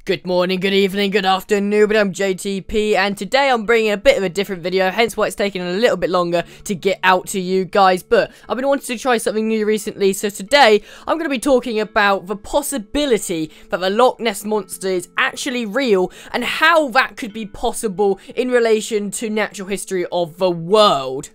Good morning, good evening, good afternoon, but I'm JTP, and today I'm bringing a bit of a different video, hence why it's taking a little bit longer to get out to you guys, but I've been wanting to try something new recently, so today I'm going to be talking about the possibility that the Loch Ness Monster is actually real, and how that could be possible in relation to natural history of the world.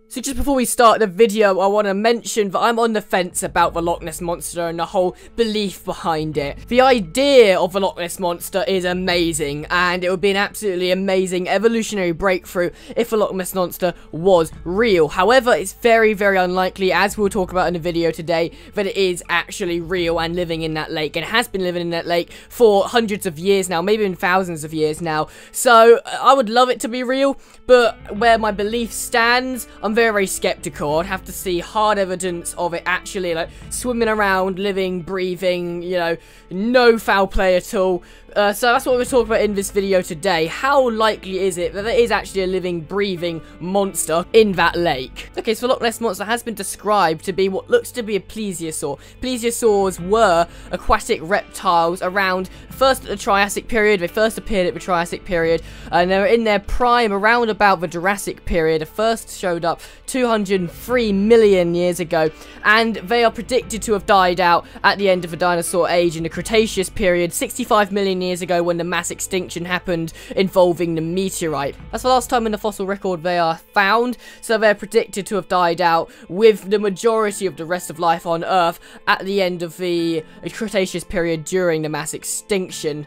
So just before we start the video, I want to mention that I'm on the fence about the Loch Ness Monster and the whole belief behind it. The idea of the Loch Ness Monster is amazing, and it would be an absolutely amazing evolutionary breakthrough if the Loch Ness Monster was real. However, it's very, very unlikely, as we'll talk about in the video today, that it is actually real and living in that lake, and has been living in that lake for hundreds of years now, maybe even thousands of years now. So I would love it to be real, but where my belief stands, I'm very skeptical. I'd have to see hard evidence of it actually, like, swimming around, living, breathing, you know, no foul play at all. So that's what we're talking about in this video today. How likely is it that there is actually a living, breathing monster in that lake? Okay, so the Loch Ness Monster has been described to be what looks to be a plesiosaur. Plesiosaurs were aquatic reptiles around, first at the Triassic period. They first appeared at the Triassic period, and they were in their prime around about the Jurassic period. They first showed up 203 million years ago, and they are predicted to have died out at the end of the dinosaur age in the Cretaceous period, 65 million years ago, when the mass extinction happened involving the meteorite. That's the last time in the fossil record they are found, so they're predicted to have died out with the majority of the rest of life on Earth at the end of the Cretaceous period during the mass extinction.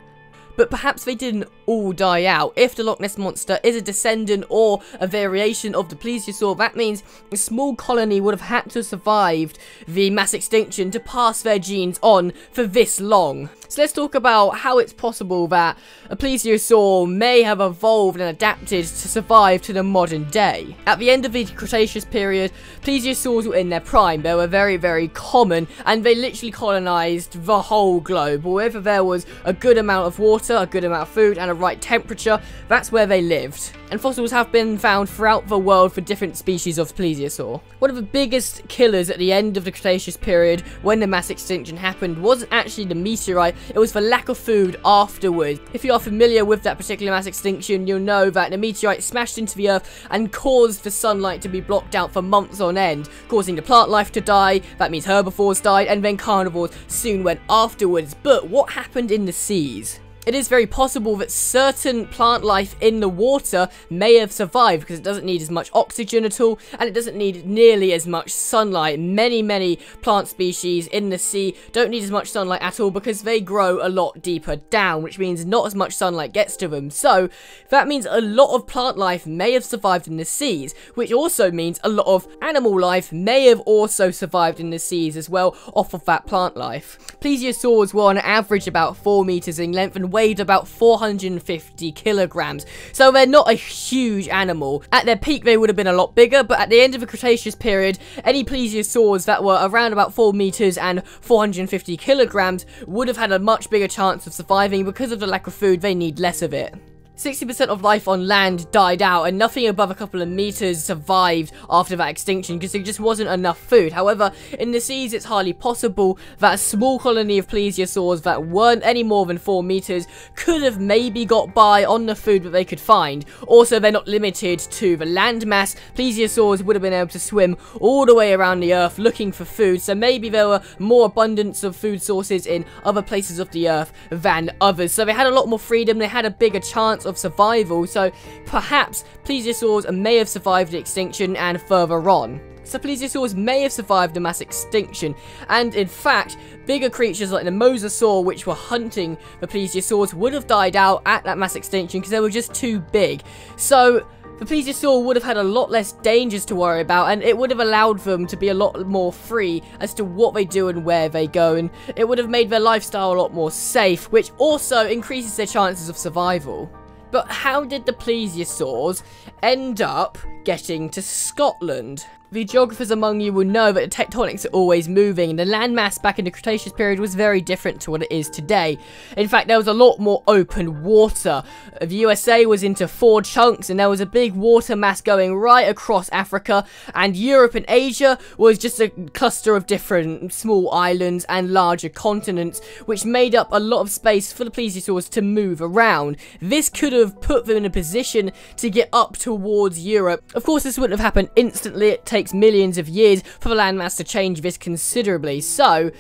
But perhaps they didn't all die out. If the Loch Ness Monster is a descendant or a variation of the Plesiosaur, that means a small colony would have had to have survived the mass extinction to pass their genes on for this long. So let's talk about how it's possible that a Plesiosaur may have evolved and adapted to survive to the modern day. At the end of the Cretaceous period, Plesiosaurs were in their prime. They were very, very common, and they literally colonized the whole globe. Wherever there was a good amount of water, a good amount of food, and a right temperature, that's where they lived. And fossils have been found throughout the world for different species of Plesiosaur. One of the biggest killers at the end of the Cretaceous period, when the mass extinction happened, wasn't actually the meteorite, it was the lack of food afterwards. If you are familiar with that particular mass extinction, you'll know that the meteorite smashed into the earth and caused the sunlight to be blocked out for months on end, causing the plant life to die. That means herbivores died, and then carnivores soon went afterwards. But what happened in the seas? It is very possible that certain plant life in the water may have survived because it doesn't need as much oxygen at all, and it doesn't need nearly as much sunlight. Many plant species in the sea don't need as much sunlight at all because they grow a lot deeper down, which means not as much sunlight gets to them. So that means a lot of plant life may have survived in the seas, which also means a lot of animal life may have also survived in the seas as well off of that plant life. Plesiosaurs were on average about 4 meters in length and weighed about 450 kilograms, so they're not a huge animal. At their peak they would have been a lot bigger, but at the end of the Cretaceous period, any plesiosaurs that were around about 4 meters and 450 kilograms would have had a much bigger chance of surviving. Because of the lack of food, they need less of it. 60% of life on land died out, and nothing above a couple of meters survived after that extinction because there just wasn't enough food. However, in the seas, it's highly possible that a small colony of plesiosaurs that weren't any more than 4 meters could have maybe got by on the food that they could find. Also, they're not limited to the land mass. Plesiosaurs would have been able to swim all the way around the earth looking for food, so maybe there were more abundance of food sources in other places of the earth than others. So they had a lot more freedom, they had a bigger chance of survival, so perhaps plesiosaurs may have survived the extinction and further on. So plesiosaurs may have survived the mass extinction, and in fact, bigger creatures like the mosasaur, which were hunting the plesiosaurs, would have died out at that mass extinction because they were just too big. So the plesiosaur would have had a lot less dangers to worry about, and it would have allowed them to be a lot more free as to what they do and where they go, and it would have made their lifestyle a lot more safe, which also increases their chances of survival. But how did the plesiosaurs end up getting to Scotland? The geographers among you will know that the tectonics are always moving, and the landmass back in the Cretaceous period was very different to what it is today. In fact, there was a lot more open water. The USA was into 4 chunks, and there was a big water mass going right across Africa, and Europe and Asia was just a cluster of different small islands and larger continents, which made up a lot of space for the plesiosaurs to move around. This could have put them in a position to get up towards Europe. Of course, this wouldn't have happened instantly. It takes millions of years for the landmass to change this considerably. So,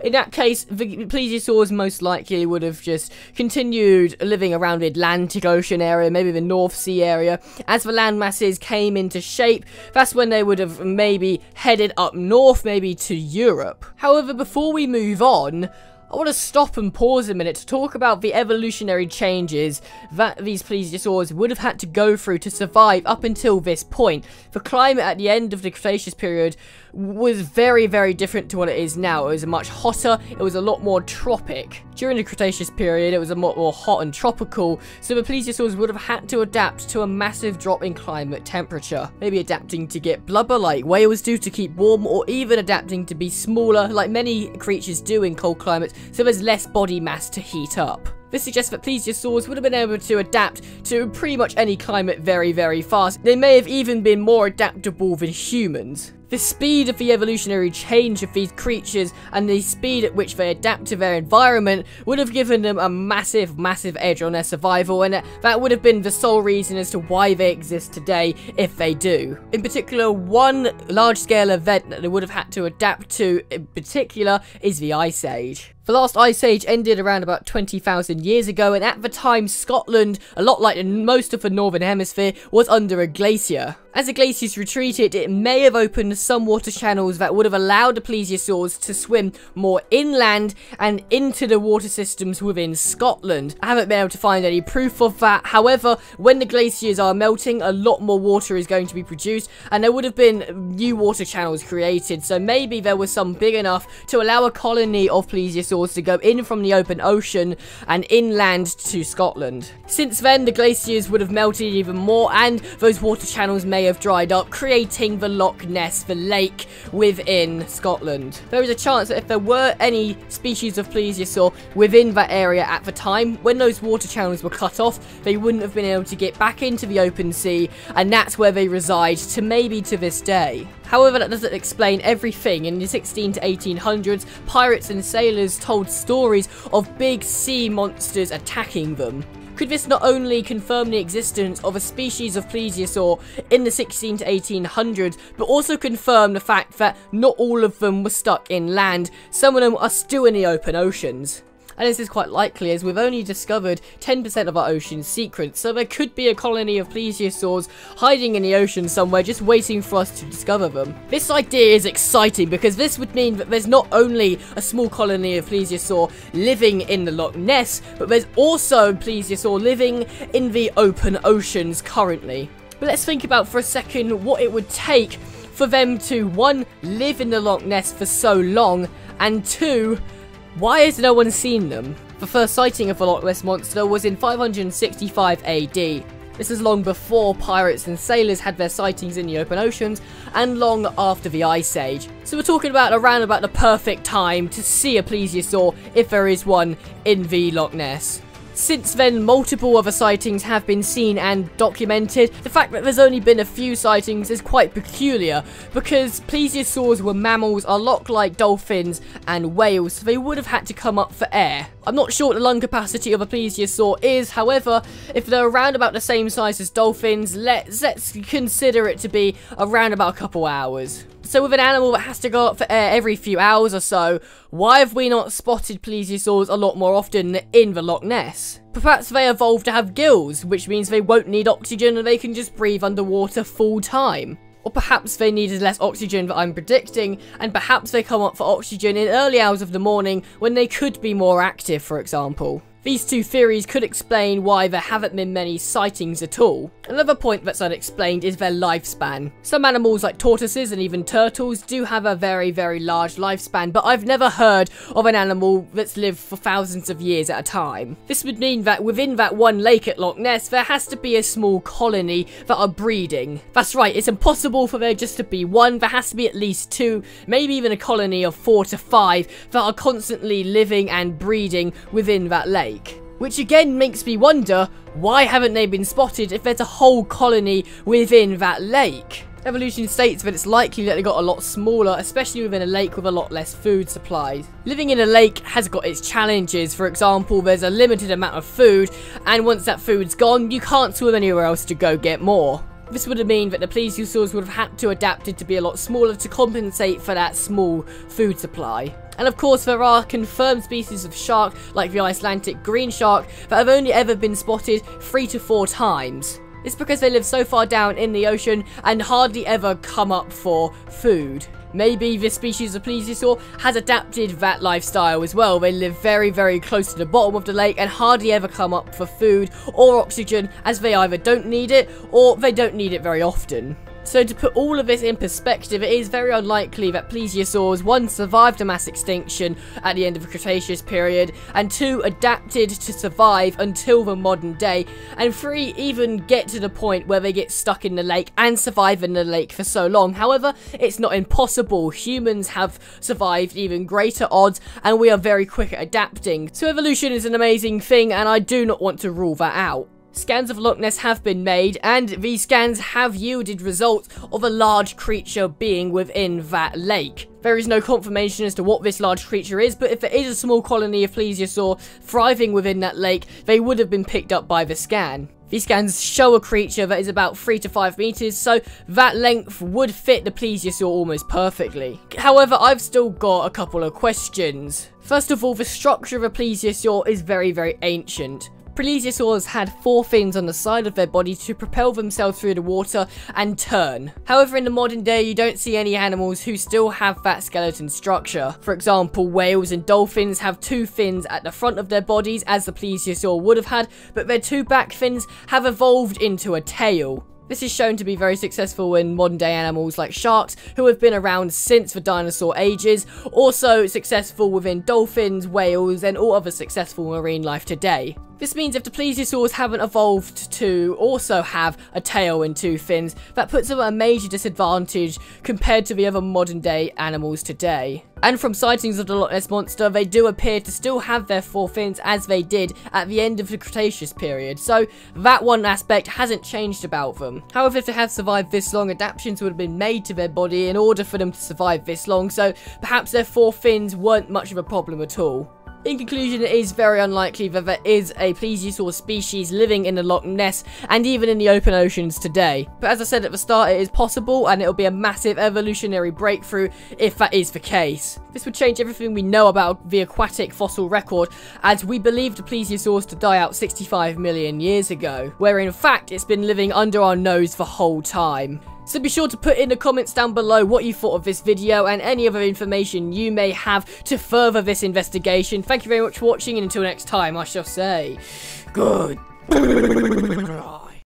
in that case, the plesiosaurs most likely would have just continued living around the Atlantic Ocean area, maybe the North Sea area. As the land masses came into shape, that's when they would have maybe headed up north, maybe to Europe. However, before we move on, I want to stop and pause a minute to talk about the evolutionary changes that these plesiosaurs would have had to go through to survive up until this point. The climate at the end of the Cretaceous period was very, very different to what it is now. It was much hotter, it was a lot more tropic. During the Cretaceous period, it was a lot more hot and tropical, so the plesiosaurs would have had to adapt to a massive drop in climate temperature. Maybe adapting to get blubber like whales do to keep warm, or even adapting to be smaller like many creatures do in cold climates, so there's less body mass to heat up. This suggests that plesiosaurs would have been able to adapt to pretty much any climate very, very fast. They may have even been more adaptable than humans. The speed of the evolutionary change of these creatures and the speed at which they adapt to their environment would have given them a massive, massive edge on their survival, and that would have been the sole reason as to why they exist today, if they do. In particular, one large-scale event that they would have had to adapt to in particular is the Ice Age. The last Ice Age ended around about 20,000 years ago, and at the time Scotland, a lot like most of the Northern Hemisphere, was under a glacier. As the glaciers retreated, it may have opened some water channels that would have allowed the plesiosaurs to swim more inland and into the water systems within Scotland. I haven't been able to find any proof of that. However, when the glaciers are melting, a lot more water is going to be produced, and there would have been new water channels created, so maybe there was some big enough to allow a colony of plesiosaurs to go in from the open ocean and inland to Scotland. Since then, the glaciers would have melted even more, and those water channels may have dried up, creating the Loch Ness, the lake within Scotland. There is a chance that if there were any species of plesiosaur within that area at the time, when those water channels were cut off, they wouldn't have been able to get back into the open sea, and that's where they reside to maybe to this day. However, that doesn't explain everything. In the 16 to 1800s, pirates and sailors told stories of big sea monsters attacking them. Could this not only confirm the existence of a species of plesiosaur in the 16 to 1800s, but also confirm the fact that not all of them were stuck inland, some of them are still in the open oceans? And this is quite likely, as we've only discovered 10% of our ocean secrets, so there could be a colony of plesiosaurs hiding in the ocean somewhere just waiting for us to discover them. This idea is exciting because this would mean that there's not only a small colony of plesiosaur living in the Loch Ness, but there's also plesiosaur living in the open oceans currently. But let's think about for a second what it would take for them to, 1, live in the Loch Ness for so long, and 2, why has no one seen them? The first sighting of the Loch Ness Monster was in 565 AD. This is long before pirates and sailors had their sightings in the open oceans, and long after the Ice Age. So we're talking about around about the perfect time to see a plesiosaur, if there is one, in the Loch Ness. Since then, multiple other sightings have been seen and documented. The fact that there's only been a few sightings is quite peculiar, because plesiosaurs were mammals a lot like dolphins and whales, so they would have had to come up for air. I'm not sure what the lung capacity of a plesiosaur is, however, if they're around about the same size as dolphins, let's consider it to be around about a couple hours. So with an animal that has to go up for air every few hours or so, why have we not spotted plesiosaurs a lot more often in the Loch Ness? Perhaps they evolved to have gills, which means they won't need oxygen and they can just breathe underwater full time. Or perhaps they needed less oxygen that I'm predicting, and perhaps they come up for oxygen in early hours of the morning when they could be more active, for example. These two theories could explain why there haven't been many sightings at all. Another point that's unexplained is their lifespan. Some animals like tortoises and even turtles do have a very, very large lifespan, but I've never heard of an animal that's lived for thousands of years at a time. This would mean that within that one lake at Loch Ness, there has to be a small colony that are breeding. That's right, it's impossible for there just to be one. There has to be at least two, maybe even a colony of 4 to 5 that are constantly living and breeding within that lake. Which again makes me wonder, why haven't they been spotted if there's a whole colony within that lake? Evolution states that it's likely that they got a lot smaller, especially within a lake with a lot less food supplies. Living in a lake has got its challenges. For example, there's a limited amount of food, and once that food's gone, you can't swim anywhere else to go get more. This would have meant that the plesiosaurs would have had to adapt it to be a lot smaller to compensate for that small food supply. And of course, there are confirmed species of shark, like the Icelandic green shark, that have only ever been spotted 3 to 4 times. It's because they live so far down in the ocean and hardly ever come up for food. Maybe this species of plesiosaur has adapted that lifestyle as well. They live very, very close to the bottom of the lake and hardly ever come up for food or oxygen, as they either don't need it or they don't need it very often. So to put all of this in perspective, it is very unlikely that plesiosaurs, 1, survived a mass extinction at the end of the Cretaceous period, and 2, adapted to survive until the modern day, and 3, even get to the point where they get stuck in the lake and survive in the lake for so long. However, it's not impossible. Humans have survived even greater odds, and we are very quick at adapting. So evolution is an amazing thing, and I do not want to rule that out. Scans of Loch Ness have been made, and these scans have yielded results of a large creature being within that lake. There is no confirmation as to what this large creature is, but if there is a small colony of plesiosaur thriving within that lake, they would have been picked up by the scan. These scans show a creature that is about 3 to 5 meters, so that length would fit the plesiosaur almost perfectly. However, I've still got a couple of questions. First of all, the structure of a plesiosaur is very, very ancient. Plesiosaurs had 4 fins on the side of their body to propel themselves through the water and turn. However, in the modern day, you don't see any animals who still have that skeleton structure. For example, whales and dolphins have 2 fins at the front of their bodies, as the plesiosaur would have had, but their 2 back fins have evolved into a tail. This is shown to be very successful in modern day animals like sharks, who have been around since the dinosaur ages, also successful within dolphins, whales, and all other successful marine life today. This means if the plesiosaurs haven't evolved to also have a tail and 2 fins, that puts them at a major disadvantage compared to the other modern day animals today. And from sightings of the Loch Ness Monster, they do appear to still have their 4 fins as they did at the end of the Cretaceous period, so that one aspect hasn't changed about them. However, if they have survived this long, adaptations would have been made to their body in order for them to survive this long, so perhaps their 4 fins weren't much of a problem at all. In conclusion, it is very unlikely that there is a plesiosaur species living in the Loch Ness and even in the open oceans today. But as I said at the start, it is possible, and it will be a massive evolutionary breakthrough if that is the case. This would change everything we know about the aquatic fossil record, as we believe the plesiosaurs to die out 65 million years ago, where in fact it's been living under our nose the whole time. So be sure to put in the comments down below what you thought of this video and any other information you may have to further this investigation. Thank you very much for watching, and until next time, I shall say, good.